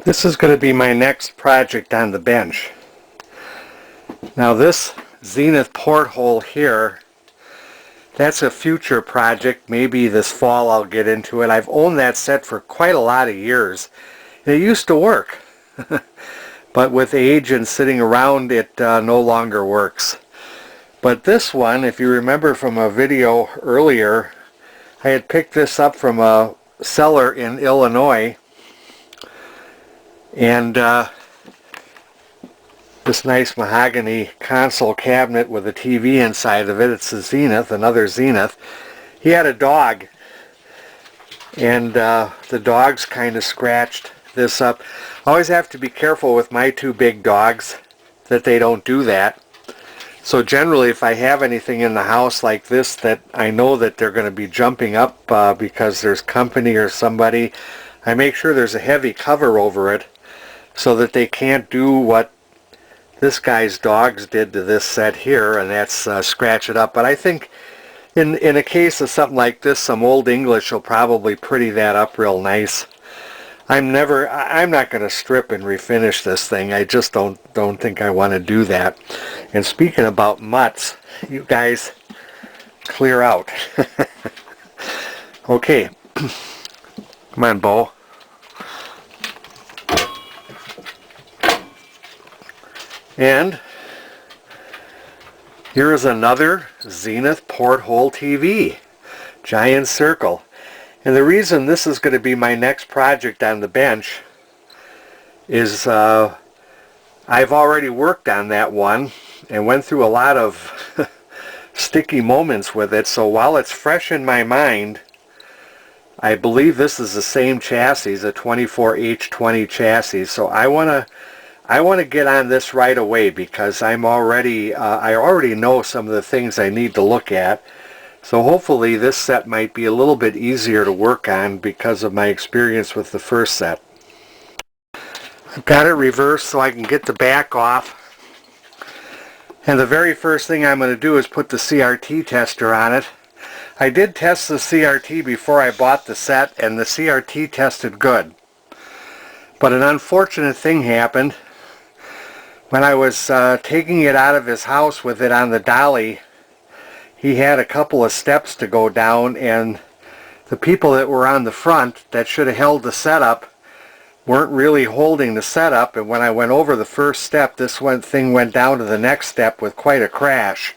This is going to be my next project on the bench. Now this Zenith porthole here, that's a future project. Maybe this fall I'll get into it. I've owned that set for quite a lot of years. It used to work, but with age and sitting around it no longer works. But this one, if you remember from a video earlier, I had picked this up from a seller in Illinois, and this nice mahogany console cabinet with a TV inside of it. It's a Zenith, another Zenith. He had a dog, and the dogs kind of scratched this up. I always have to be careful with my two big dogs that they don't do that. So generally, if I have anything in the house like this that I know that they're going to be jumping up because there's company or somebody, I make sure there's a heavy cover over it so that they can't do what this guy's dogs did to this set here, and that's scratch it up. But I think in a case of something like this, some Old English will probably pretty that up real nice. I'm not going to strip and refinish this thing. I just don't think I want to do that. And speaking about mutts, you guys clear out. Okay, come on, Bo. And here is another Zenith porthole TV, giant circle. And the reason this is going to be my next project on the bench is I've already worked on that one and went through a lot of sticky moments with it. So while it's fresh in my mind, I believe this is the same chassis, a 24H20 chassis. So I want to get on this right away because I already know some of the things I need to look at. So hopefully this set might be a little bit easier to work on because of my experience with the first set. I've got it reversed so I can get the back off. And the very first thing I'm going to do is put the CRT tester on it. I did test the CRT before I bought the set, and the CRT tested good. But an unfortunate thing happened. When I was taking it out of his house with it on the dolly, he had a couple of steps to go down, and the people that were on the front that should have held the setup weren't really holding the setup, and when I went over the first step, this thing went down to the next step with quite a crash.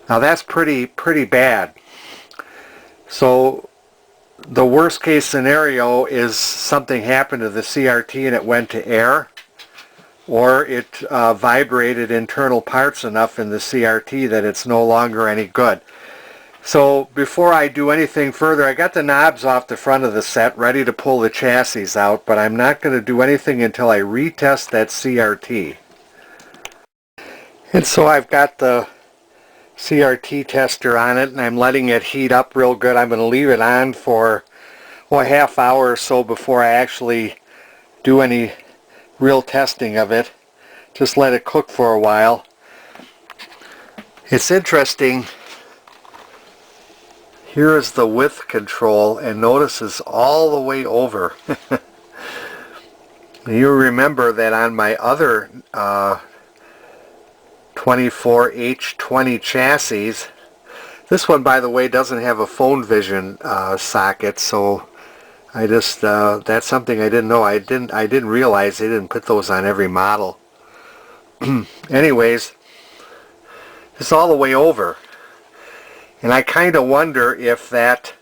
Now that's pretty bad. So the worst case scenario is something happened to the CRT and it went to air, or it vibrated internal parts enough in the CRT that it's no longer any good. So before I do anything further, I got the knobs off the front of the set ready to pull the chassis out, but I'm not going to do anything until I retest that CRT. And so I've got the CRT tester on it, and I'm letting it heat up real good. I'm going to leave it on for a half hour or so before I actually do any real testing of it. Just let it cook for a while. It's interesting. Here is the width control, and notice it's all the way over. You remember that on my other 24H20 chassis, this one, by the way, doesn't have a phone vision socket, so I just that's something I didn't know. I didn't realize they didn't put those on every model. Anyways, it's all the way over, and I kind of wonder if that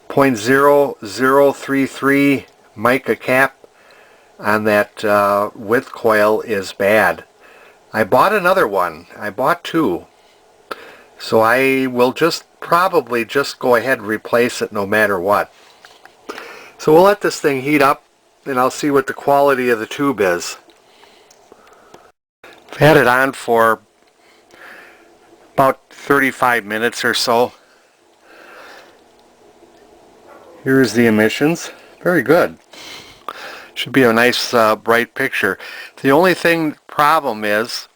.0033 mica cap on that width coil is bad. I bought another one. I bought two. So I will probably just go ahead and replace it no matter what. So we'll let this thing heat up, and I'll see what the quality of the tube is. I've had it on for about 35 minutes or so. Here's the emissions. Very good. Should be a nice bright picture. The only problem is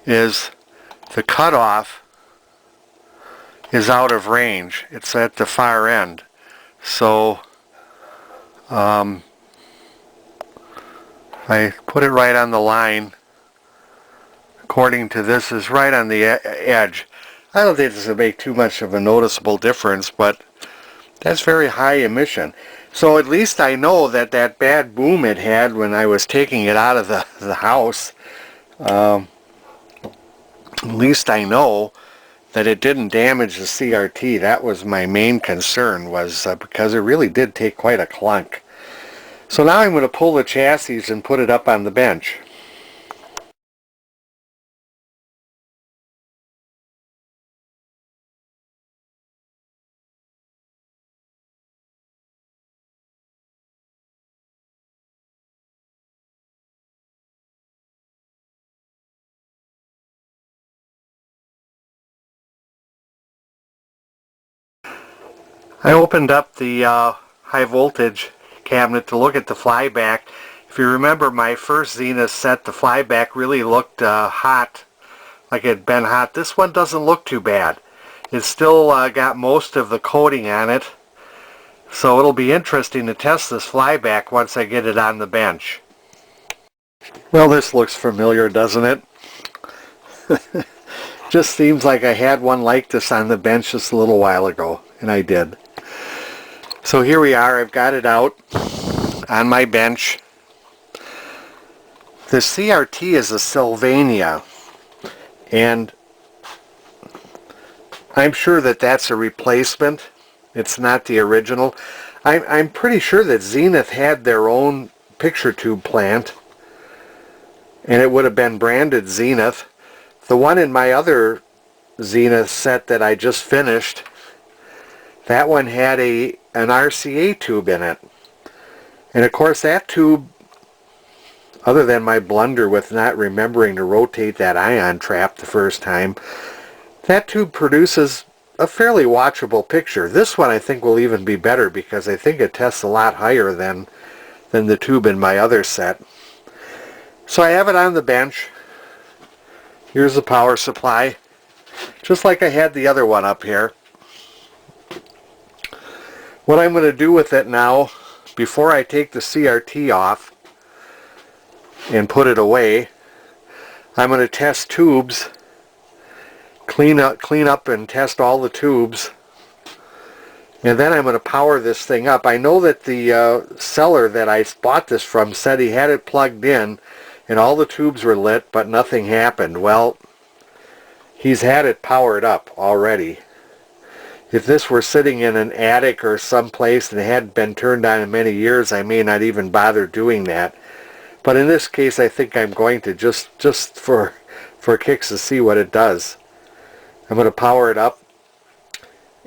the cutoff is out of range. It's at the far end. So I put it right on the line. According to this, is right on the edge. I don't think this will make too much of a noticeable difference, but that's very high emission. So at least I know that that bad boom it had when I was taking it out of the house, at least I know that it didn't damage the CRT. That was my main concern, was because it really did take quite a clunk. So now I'm going to pull the chassis and put it up on the bench. I opened up the high voltage cabinet to look at the flyback. If you remember my first Zenith set, the flyback really looked hot, like it had been hot. This one doesn't look too bad. It's still got most of the coating on it, so it'll be interesting to test this flyback once I get it on the bench. Well, this looks familiar, doesn't it? Just seems like I had one like this on the bench just a little while ago, and I did. So here we are. I've got it out on my bench. The CRT is a Sylvania, and I'm sure that that's a replacement. It's not the original. I'm pretty sure that Zenith had their own picture tube plant, and it would have been branded Zenith. The one in my other Zenith set that I just finished, that one had an RCA tube in it. And of course that tube, other than my blunder with not remembering to rotate that ion trap the first time, that tube produces a fairly watchable picture. This one I think will even be better because I think it tests a lot higher than the tube in my other set. So I have it on the bench. Here's the power supply, just like I had the other one up here. What I'm going to do with it now, before I take the CRT off and put it away, I'm going to test tubes, clean up and test all the tubes, and then I'm going to power this thing up. I know that the seller that I bought this from said he had it plugged in and all the tubes were lit, but nothing happened. Well, he's had it powered up already. If this were sitting in an attic or someplace and it hadn't been turned on in many years, I may not even bother doing that. But in this case, I think I'm going to just for kicks to see what it does. I'm going to power it up,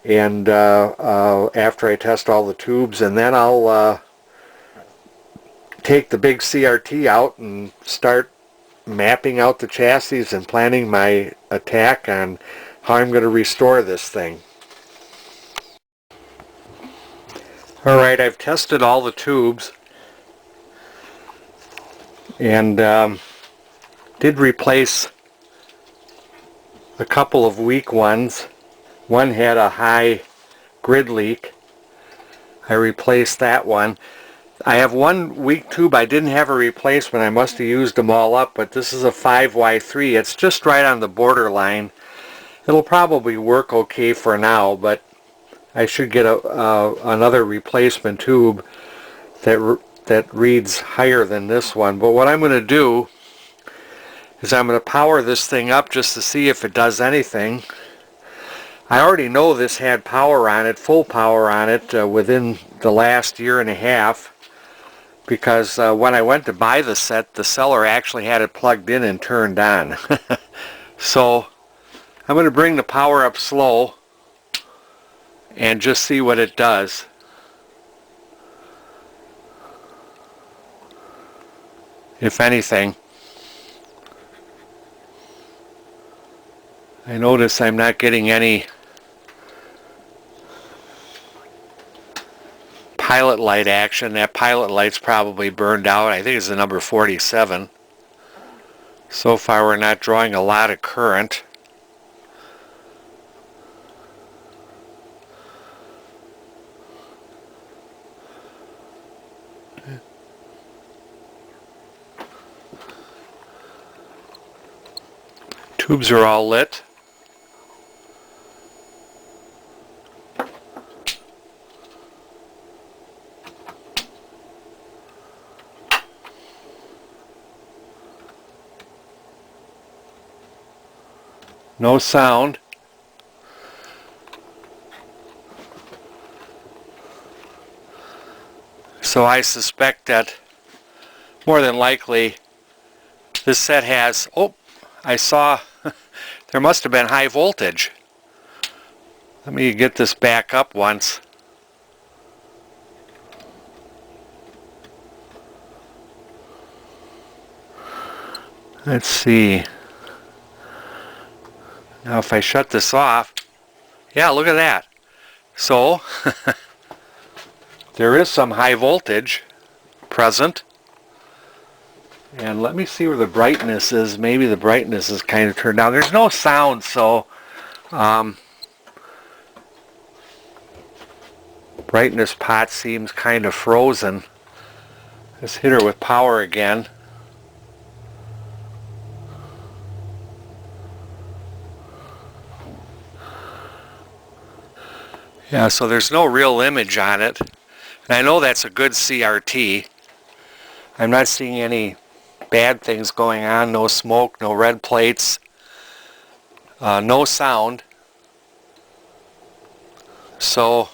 and after I test all the tubes, and then I'll take the big CRT out and start mapping out the chassis and planning my attack on how I'm going to restore this thing. Alright, I've tested all the tubes and did replace a couple of weak ones. One had a high grid leak. I replaced that one. I have one weak tube I didn't have a replacement. I must have used them all up, but this is a 5Y3. It's just right on the borderline. It'll probably work okay for now, but I should get another replacement tube that reads higher than this one. But what I'm going to do is I'm going to power this thing up just to see if it does anything. I already know this had power on it, full power on it, within the last year and a half, because when I went to buy the set, the seller actually had it plugged in and turned on. So I'm going to bring the power up slow and just see what it does. If anything. I notice I'm not getting any pilot light action. That pilot light's probably burned out. I think it's the number 47. So far we're not drawing a lot of current. Tubes are all lit. No sound. So I suspect that more than likely this set has, oh, I saw there must have been high voltage. Let me get this back up once. Let's see. Now if I shut this off, yeah, look at that. So there is some high voltage present. And let me see where the brightness is. Maybe the brightness is kind of turned down. There's no sound, so brightness pot seems kind of frozen. Let's hit her with power again. Yeah, so there's no real image on it. And I know that's a good CRT. I'm not seeing any bad things going on. No smoke, no red plates, no sound. So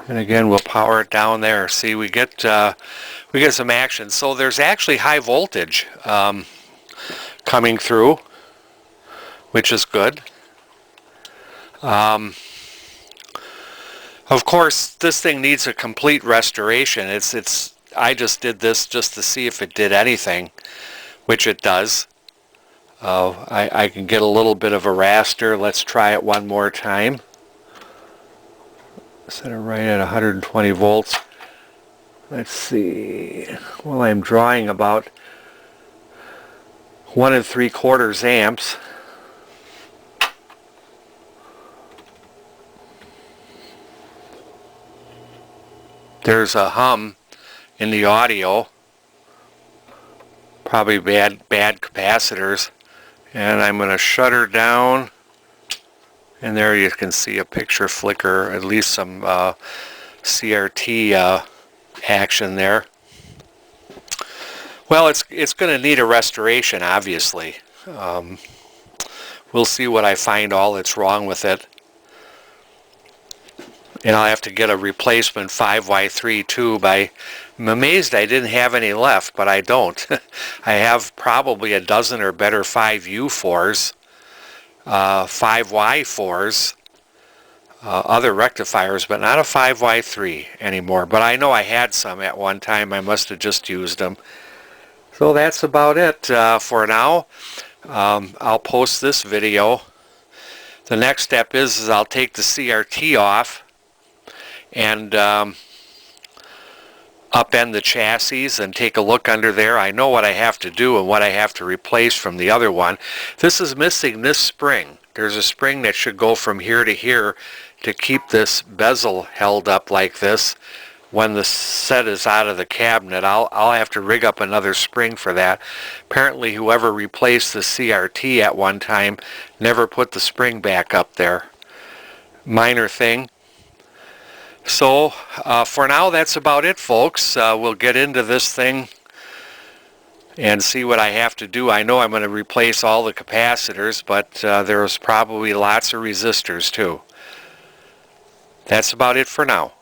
and again we'll power it down there. See, we get some action. So there's actually high voltage coming through, which is good. Of course, this thing needs a complete restoration. I just did this just to see if it did anything, which it does. I can get a little bit of a raster. Let's try it one more time. Set it right at 120 volts. Let's see. Well, I'm drawing about 1 3/4 amps. There's a hum in the audio. Probably bad capacitors. And I'm going to shut her down. And there you can see a picture flicker, at least some CRT action there. Well, it's going to need a restoration, obviously. We'll see what I find all that's wrong with it. And I'll have to get a replacement 5Y3 tube. I'm amazed I didn't have any left, but I don't. I have probably a dozen or better 5U4s, 5Y4s, other rectifiers, but not a 5Y3 anymore. But I know I had some at one time. I must have just used them. So that's about it for now. I'll post this video. The next step is I'll take the CRT off and upend the chassis and take a look under there. I know what I have to do and what I have to replace from the other one. This is missing this spring. There's a spring that should go from here to here to keep this bezel held up like this. When the set is out of the cabinet, I'll have to rig up another spring for that. Apparently whoever replaced the CRT at one time never put the spring back up there. Minor thing. So for now, that's about it, folks. We'll get into this thing and see what I have to do. I know I'm going to replace all the capacitors, but there's probably lots of resistors too. That's about it for now.